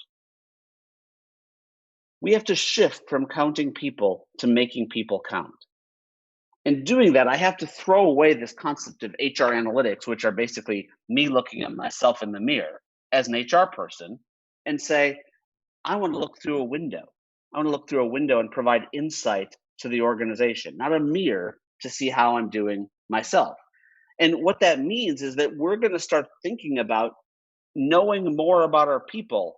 We have to shift from counting people to making people count. In doing that, I have to throw away this concept of HR analytics, which are basically me looking at myself in the mirror as an HR person and say, I want to look through a window. I want to look through a window and provide insight to the organization, not a mirror to see how I'm doing myself. And what that means is that we're going to start thinking about knowing more about our people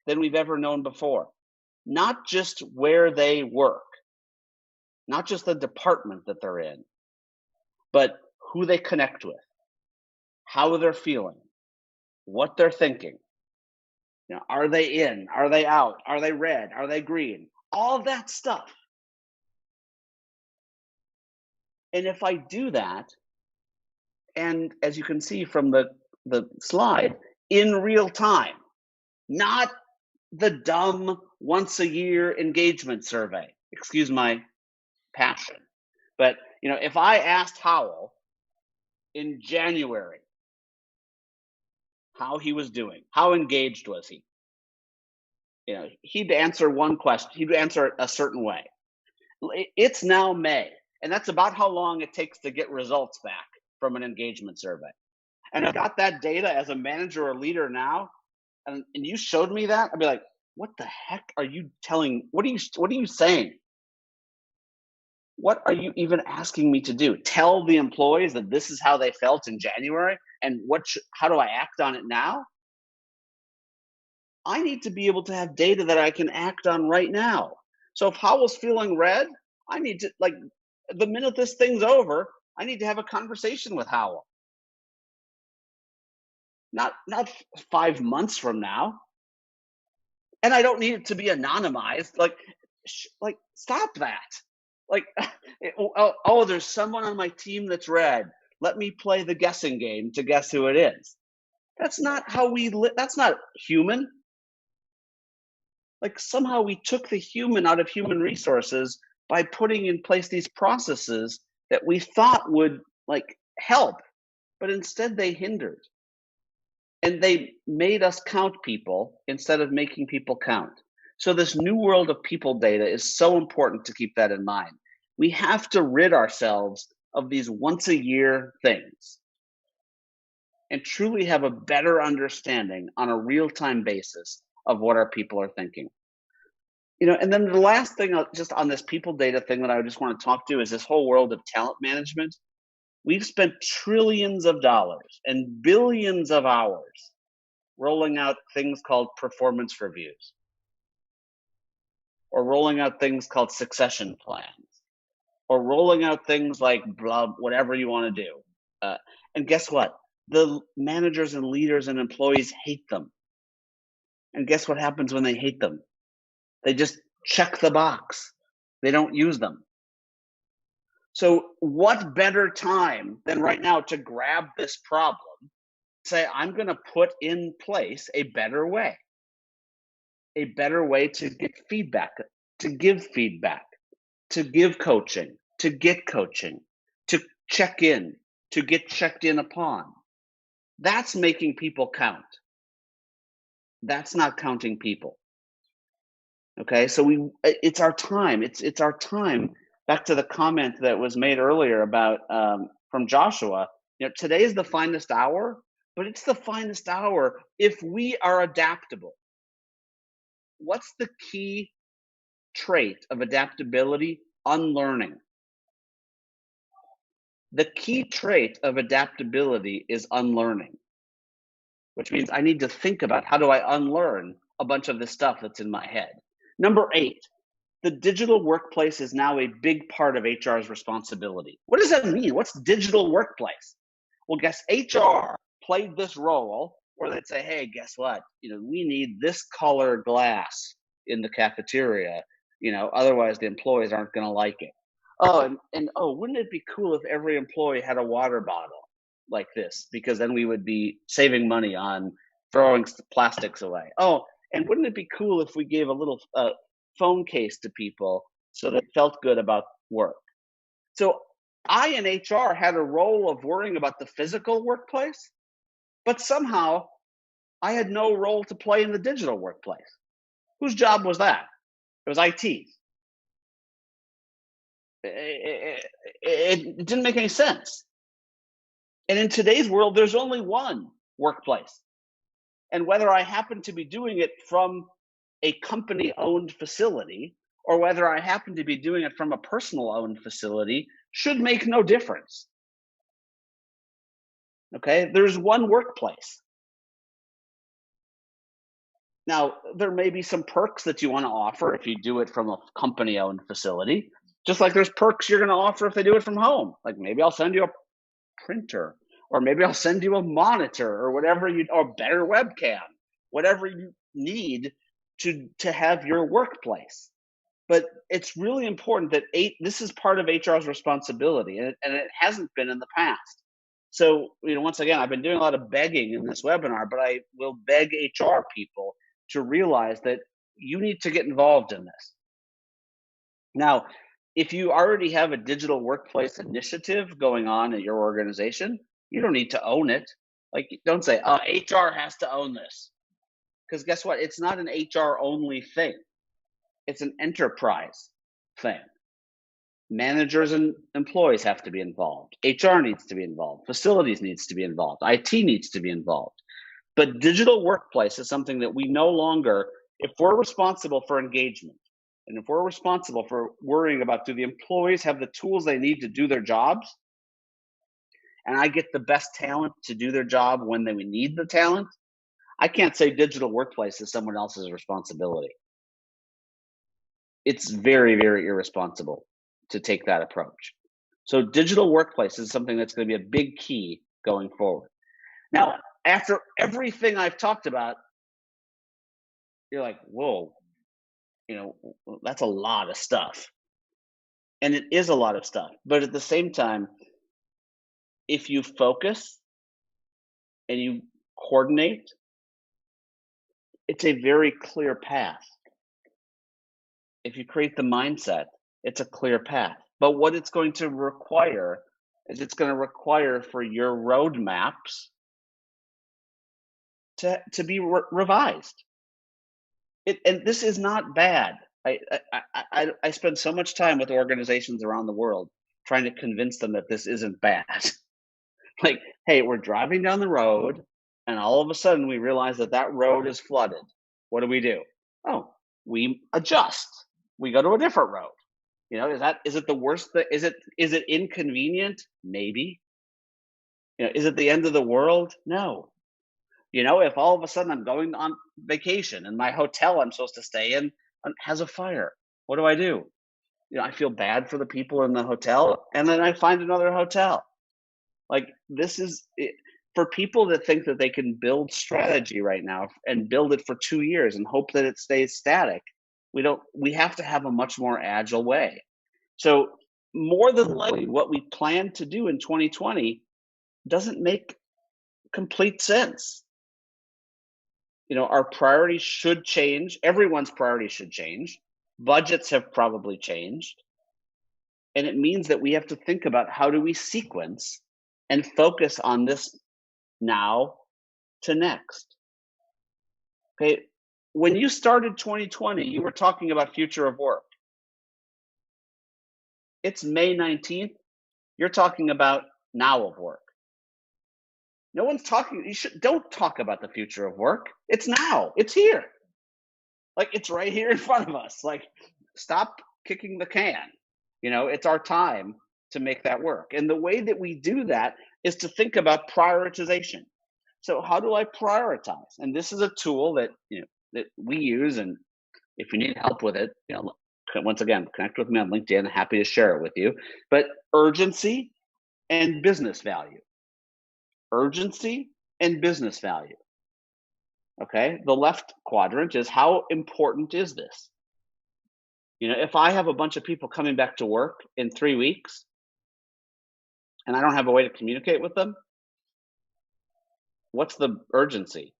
than we've ever known before. Not just where they work, not just the department that they're in, but who they connect with, how they're feeling, what they're thinking. Are they in? Are they out? Are they red? Are they green? All that stuff. And if I do that, and as you can see from the slide, in real time, not the dumb once a year engagement survey. Excuse my passion. But if I asked Howell in January how he was doing, how engaged was he? He'd answer one question. He'd answer a certain way. It's now May, and that's about how long it takes to get results back from an engagement survey. And I got that data as a manager or leader now, and you showed me that, I'd be like, what the heck are you telling? What are you saying? What are you even asking me to do? Tell the employees that this is how they felt in January, and how do I act on it now? I need to be able to have data that I can act on right now. So if Howell's feeling red, I need to, the minute this thing's over, I need to have a conversation with Howell. Not 5 months from now. And I don't need it to be anonymized. Stop that. Oh, there's someone on my team that's red. Let me play the guessing game to guess who it is. That's not how we live. That's not human. Somehow we took the human out of human resources by putting in place these processes that we thought would help, but instead they hindered. And they made us count people instead of making people count. So this new world of people data is so important to keep that in mind. We have to rid ourselves of these once a year things and truly have a better understanding on a real-time basis of what our people are thinking. And then the last thing just on this people data thing that I just want to talk to is this whole world of talent management. We've spent trillions of dollars and billions of hours rolling out things called performance reviews, or rolling out things called succession plans, or rolling out things like whatever you want to do. And guess what? The managers and leaders and employees hate them. And guess what happens when they hate them? They just check the box. They don't use them. So what better time than right now to grab this problem, say, I'm going to put in place a better way to get feedback, to give feedback, to give coaching, to get coaching, to check in, to get checked in upon. That's making people count. That's not counting people. Okay, so it's our time. It's our time back to the comment that was made earlier about from Joshua, today is the finest hour, but it's the finest hour if we are adaptable. What's the key trait of adaptability? Unlearning. The key trait of adaptability is unlearning, which means I need to think about how do I unlearn a bunch of this stuff that's in my head. Number 8, the digital workplace is now a big part of HR's responsibility. What does that mean? What's digital workplace? Well, guess HR played this role where they'd say, hey, guess what? We need this color glass in the cafeteria. Otherwise the employees aren't going to like it. Oh, and wouldn't it be cool if every employee had a water bottle like this? Because then we would be saving money on throwing plastics away. Oh, and wouldn't it be cool if we gave a little phone case to people so that felt good about work? So I in HR had a role of worrying about the physical workplace, but somehow I had no role to play in the digital workplace. Whose job was that? It was IT. It didn't make any sense. And in today's world, there's only one workplace. And whether I happen to be doing it from a company-owned facility or whether I happen to be doing it from a personal-owned facility should make no difference. Okay, there's one workplace. Now, there may be some perks that you want to offer if you do it from a company-owned facility, just like there's perks you're going to offer if they do it from home. Like maybe I'll send you a printer, or maybe I'll send you a monitor, or whatever or better webcam, whatever you need to have your workplace. But it's really important that this is part of HR's responsibility, and it hasn't been in the past. So, once again, I've been doing a lot of begging in this webinar, but I will beg HR people to realize that you need to get involved in this. Now, if you already have a digital workplace initiative going on at your organization, you don't need to own it. Like, don't say, HR has to own this. Because guess what? It's not an HR only thing. It's an enterprise thing. Managers and employees have to be involved. HR needs to be involved. Facilities needs to be involved. IT needs to be involved. But digital workplace is something that we no longer, if we're responsible for engagement, and if we're responsible for worrying about, do the employees have the tools they need to do their jobs? And I get the best talent to do their job when we need the talent. I can't say digital workplace is someone else's responsibility. It's very, very irresponsible to take that approach. So digital workplace is something that's going to be a big key going forward. Now, after everything I've talked about, you're like, whoa, that's a lot of stuff. And it is a lot of stuff. But at the same time, if you focus and you coordinate, it's a very clear path. If you create the mindset, it's a clear path. But what it's going to require is it's going to require for your roadmaps to be revised. And this is not bad. I spend so much time with organizations around the world trying to convince them that this isn't bad. Like, hey, we're driving down the road, and all of a sudden we realize that road is flooded. What do? Oh, we adjust. We go to a different road. Is it the worst thing? Is it inconvenient? Maybe. Is it the end of the world? No. If all of a sudden I'm going on vacation and my hotel I'm supposed to stay in has a fire, what do? I feel bad for the people in the hotel, and then I find another hotel. Like, this is for people that think that they can build strategy right now and build it for 2 years and hope that it stays static. We have to have a much more agile way. So more than likely, what we plan to do in 2020 doesn't make complete sense. Our priorities should change. Everyone's priorities should change. Budgets have probably changed. And it means that we have to think about how do we sequence and focus on this now to next. Okay. When you started 2020, you were talking about future of work. It's May 19th. You're talking about now of work. No one's talking. Don't talk about the future of work. It's now. It's here. Like, it's right here in front of us. Like, stop kicking the can. It's our time to make that work. And the way that we do that is to think about prioritization. So how do I prioritize? And this is a tool that that we use. And if you need help with it, once again, connect with me on LinkedIn. Happy to share it with you. But urgency and business value. Urgency and business value. Okay, the left quadrant is how important is this? If I have a bunch of people coming back to work in 3 weeks and I don't have a way to communicate with them, what's the urgency?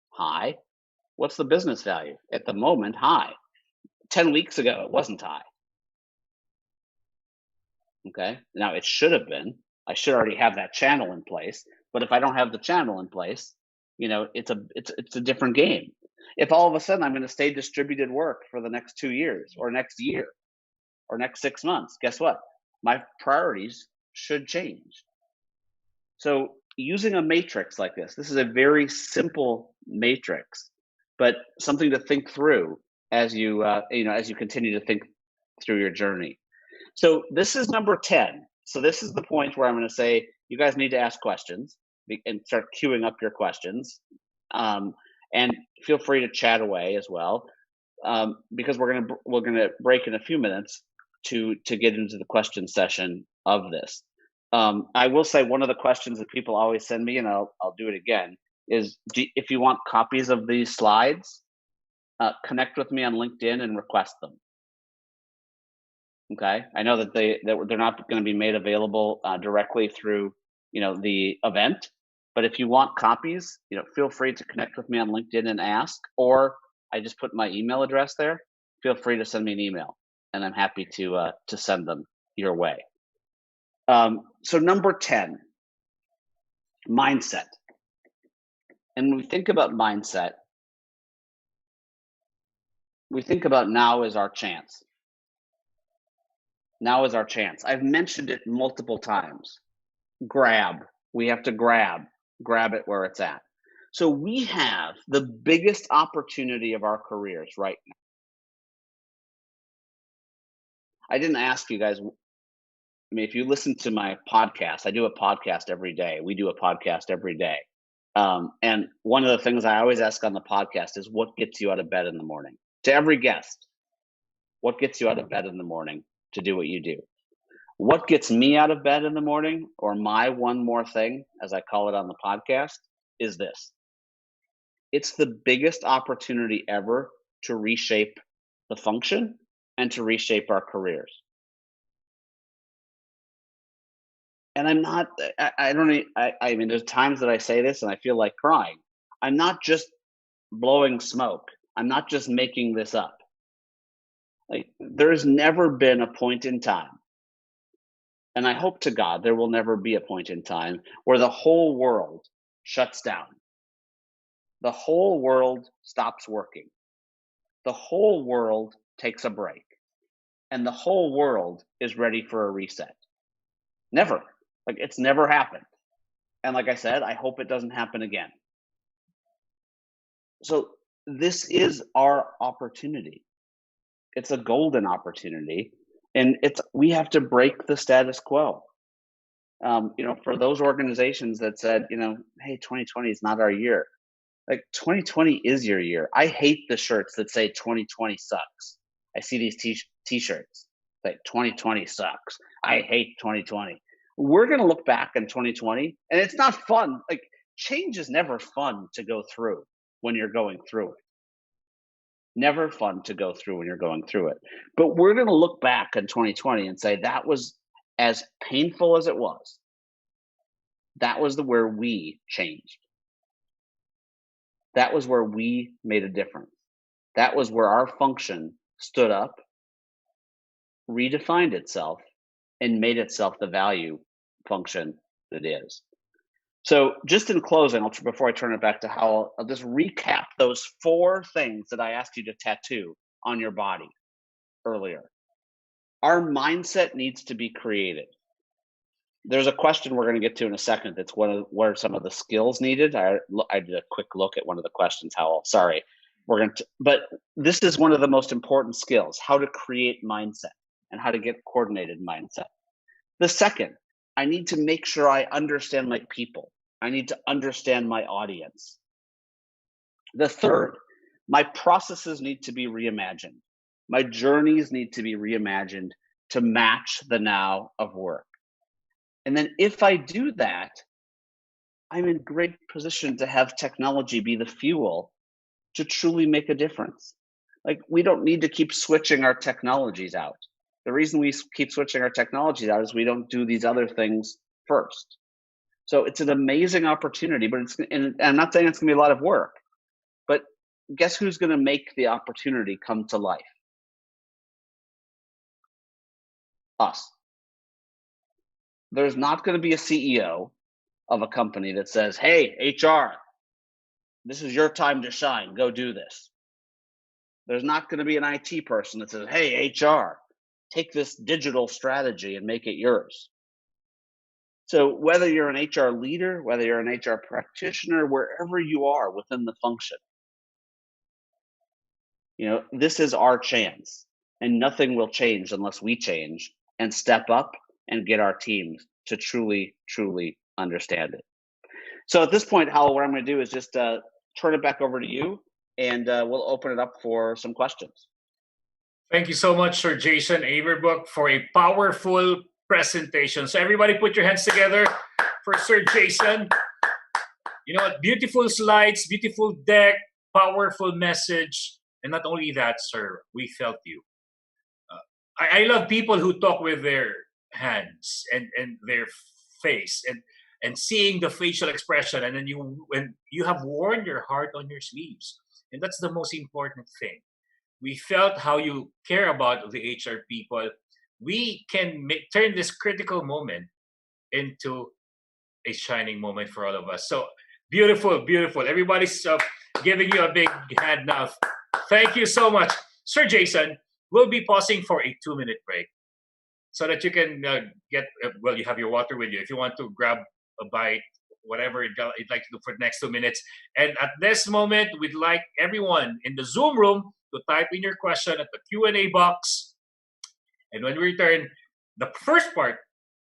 High. What's the business value? At the moment, high. 10 weeks ago, it wasn't high. Okay, now it should have been. I should already have that channel in place. But if I don't have the channel in place, it's a different game. If all of a sudden I'm going to stay distributed work for the next 2 years or next year or next 6 months, guess what? My priorities should change. So using a matrix like this is a very simple matrix, but something to think through as you continue to think through your journey. So this is number 10. So this is the point where I'm going to say you guys need to ask questions and start queuing up your questions. And feel free to chat away as well, because we're gonna break in a few minutes to get into the question session of this. I will say one of the questions that people always send me, and I'll do it again, is if you want copies of these slides, connect with me on LinkedIn and request them. Okay, I know that they're not going to be made available directly through the event, but if you want copies, feel free to connect with me on LinkedIn and ask, or I just put my email address there. Feel free to send me an email, and I'm happy to send them your way. So number 10, mindset. And when we think about mindset, we think about now is our chance. Now is our chance. I've mentioned it multiple times. We have to grab it where it's at. So we have the biggest opportunity of our careers right now. I didn't ask you guys, if you listen to my podcast, I do a podcast every day. We do a podcast every day. And one of the things I always ask on the podcast is, what gets you out of bed in the morning? To every guest, what gets you out of bed in the morning to do what you do? What gets me out of bed in the morning, or my one more thing, as I call it on the podcast, is this. It's the biggest opportunity ever to reshape the function and to reshape our careers. And I'm not, I mean, there's times that I say this and I feel like crying. I'm not just blowing smoke. I'm not just making this up. Like, there's never been a point in time, and I hope to God there will never be a point in time, where the whole world shuts down. The whole world stops working. The whole world takes a break. And the whole world is ready for a reset. Never. Like, it's never happened. And like I said, I hope it doesn't happen again. So this is our opportunity. It's a golden opportunity, and we have to break the status quo. For those organizations that said, hey, 2020 is not our year. Like, 2020 is your year. I hate the shirts that say 2020 sucks. I see these t-shirts like 2020 sucks. I hate 2020. We're going to look back in 2020, and it's not fun. Like, change is never fun to go through when you're going through it. Never fun to go through when you're going through it. But we're going to look back in 2020 and say that was as painful as it was. That was where we changed. That was where we made a difference. That was where our function stood up, redefined itself, and made itself the value function that it is. So just in closing, before I turn it back to Howell, I'll just recap those 4 things that I asked you to tattoo on your body earlier. Our mindset needs to be created. There's a question we're going to get to in a second. That's what are some of the skills needed. I did a quick look at one of the questions, Howell. Sorry. But this is one of the most important skills, how to create mindset and how to get coordinated mindset. The second, I need to make sure I understand my people. I need to understand my audience. The third, my processes need to be reimagined. My journeys need to be reimagined to match the now of work. And then if I do that, I'm in great position to have technology be the fuel to truly make a difference. Like, we don't need to keep switching our technologies out. The reason we keep switching our technologies out is we don't do these other things first. So it's an amazing opportunity, but and I'm not saying it's gonna be a lot of work, but guess who's gonna make the opportunity come to life? Us. There's not going to be a CEO of a company that says, hey, HR, this is your time to shine. Go do this. There's not going to be an IT person that says, hey, HR, take this digital strategy and make it yours. So whether you're an HR leader, whether you're an HR practitioner, wherever you are within the function, this is our chance, and nothing will change unless we change and step up and get our teams to truly, truly understand it. So at this point, Howell, what I'm going to do is just turn it back over to you, and we'll open it up for some questions. Thank you so much, Sir Jason Averbook, for a powerful presentation. So everybody put your hands together for Sir Jason. Beautiful slides, beautiful deck, powerful message. And not only that, sir, we felt you. I love people who talk with their hands and their face and seeing the facial expression, and then when you have worn your heart on your sleeves, and that's the most important thing. We felt how you care about the HR people. We can turn this critical moment into a shining moment for all of us. So beautiful, beautiful. Everybody's giving you a big hand now. Thank you so much, Sir Jason. We'll be pausing for a 2-minute break so that you can you have your water with you. If you want to grab a bite, whatever you'd like to do for the next 2 minutes. And at this moment, we'd like everyone in the Zoom room to type in your question at the Q&A box. And when we return, the first part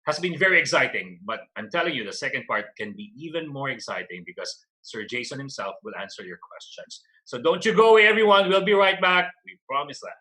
has been very exciting, but I'm telling you, the second part can be even more exciting because Sir Jason himself will answer your questions. So don't you go away, everyone. We'll be right back. We promise that.